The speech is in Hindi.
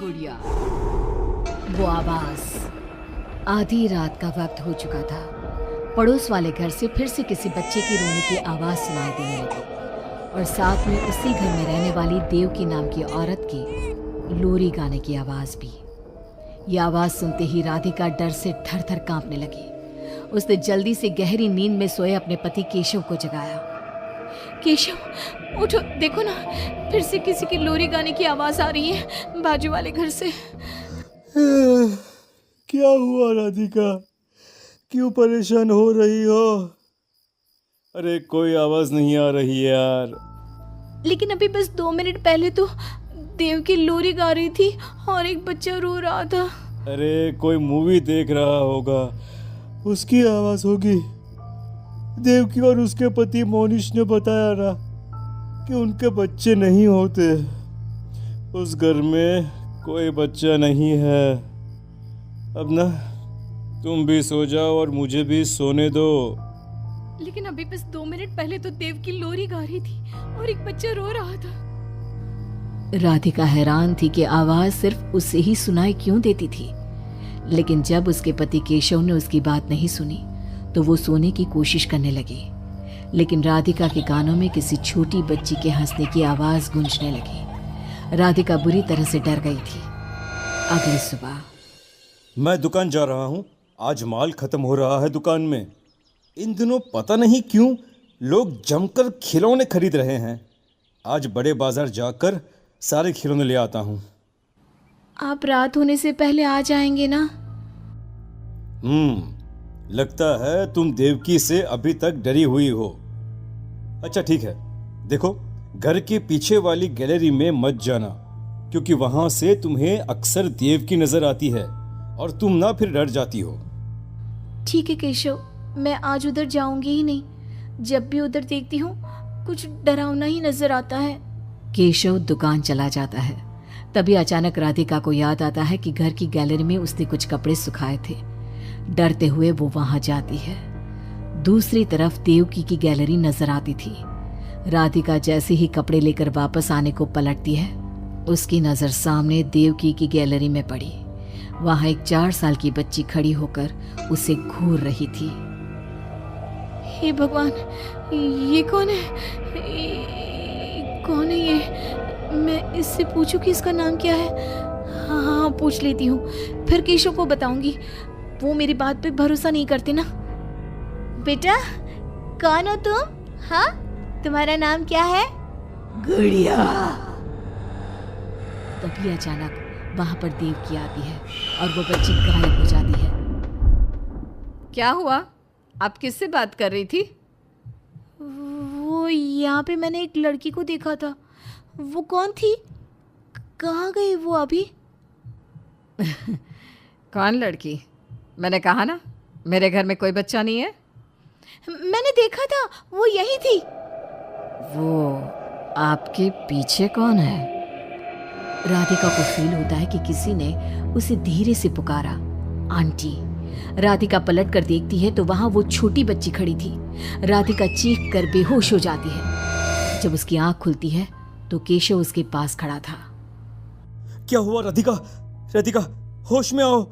गुड़िया। वो आवाज। आधी रात का वक्त हो चुका था। पड़ोस वाले घर से फिर से किसी बच्चे की रोने की आवाज सुनाई देने लगी और साथ में उसी घर में रहने वाली देवकी नाम की औरत की लोरी गाने की आवाज भी। ये आवाज सुनते ही राधिका डर से थर थर कांपने लगी। उसने जल्दी से गहरी नींद में सोए अपने पति केशव को जगाया। केशव उठो, देखो ना, फिर से किसी की लोरी गाने की आवाज आ रही है बाजू वाले घर से। क्या हुआ राधिका, क्यों परेशान हो रही हो? अरे कोई आवाज नहीं आ रही यार। लेकिन अभी बस 2 मिनट पहले तो देव की लोरी गा रही थी और एक बच्चा रो रहा था। अरे कोई मूवी देख रहा होगा, उसकी आवाज होगी। देवकी और उसके पति मोनिश ने बताया ना कि उनके बच्चे नहीं होते। उस घर में कोई बच्चा नहीं है। अब ना तुम भी सो जाओ और मुझे भी सोने दो। लेकिन अभी बस 2 मिनट पहले तो देव की लोरी गा रही थी और एक बच्चा रो रहा था। राधिका हैरान थी कि आवाज सिर्फ उसे ही सुनाई क्यों देती थी। लेकिन जब उसके पति केशव ने उसकी बात नहीं सुनी तो वो सोने की कोशिश करने लगी। लेकिन राधिका के कानों में किसी छोटी बच्ची के हंसने की आवाज गूंजने लगी। राधिका बुरी तरह से डर गई थी। अगली सुबह मैं दुकान जा रहा हूँ, आज माल खत्म हो रहा है दुकान में। इन दिनों पता नहीं क्यों लोग जमकर खिलौने खरीद रहे हैं। आज बड़े बाजार जाकर सारे खिलौने ले आता हूँ। आप रात होने से पहले आ जाएंगे ना? लगता है तुम देवकी से अभी तक डरी हुई हो। अच्छा ठीक है, देखो घर के पीछे वाली गैलरी में मत जाना, क्योंकि वहां से तुम्हें अक्सर देवकी नजर आती है और तुम ना फिर डर जाती हो। ठीक है केशव, मैं आज उधर जाऊंगी ही नहीं। जब भी उधर देखती हूँ कुछ डरावना ही नजर आता है। केशव दुकान चला जाता है। तभी अचानक राधिका को याद आता है कि घर की गैलरी में उसने कुछ कपड़े सुखाए थे। डरते हुए वो वहां जाती है। दूसरी तरफ देवकी की गैलरी नजर आती थी। राधिका जैसे ही कपड़े लेकर वापस आने को पलटती है, उसकी नजर सामने देवकी की गैलरी में पड़ी। वहां एक 4 साल की बच्ची खड़ी होकर उसे घूर रही थी। हे भगवान, ये कौन है? कौन है ये? मैं इससे पूछूं कि इसका नाम क्या है? हाँ, पूछ लेती हूँ, फिर केशव को बताऊंगी। वो मेरी बात पे भरोसा नहीं करते ना। बेटा, कौन हो तुम? हाँ, तुम्हारा नाम क्या है? गुड़िया। तभी अचानक वहां पर देवकी आती है और वो बच्ची गायब हो जाती है। क्या हुआ? आप किससे बात कर रही थी? वो यहाँ पे मैंने एक लड़की को देखा था। वो कौन थी? कहाँ गई वो अभी? कौन लड़की? मैंने कहा ना, मेरे घर में कोई बच्चा नहीं है। मैंने देखा था, वो यही थी। वो आपके पीछे कौन है? राधिका को फील होता है कि किसी ने उसे धीरे से पुकारा, आंटी। राधिका पलट कर देखती है तो वहां वो छोटी बच्ची खड़ी थी। राधिका चीख कर बेहोश हो जाती है। जब उसकी आंख खुलती है तो केशव उसके पास खड़ा था। क्या हुआ राधिका? राधिका, होश में आओ।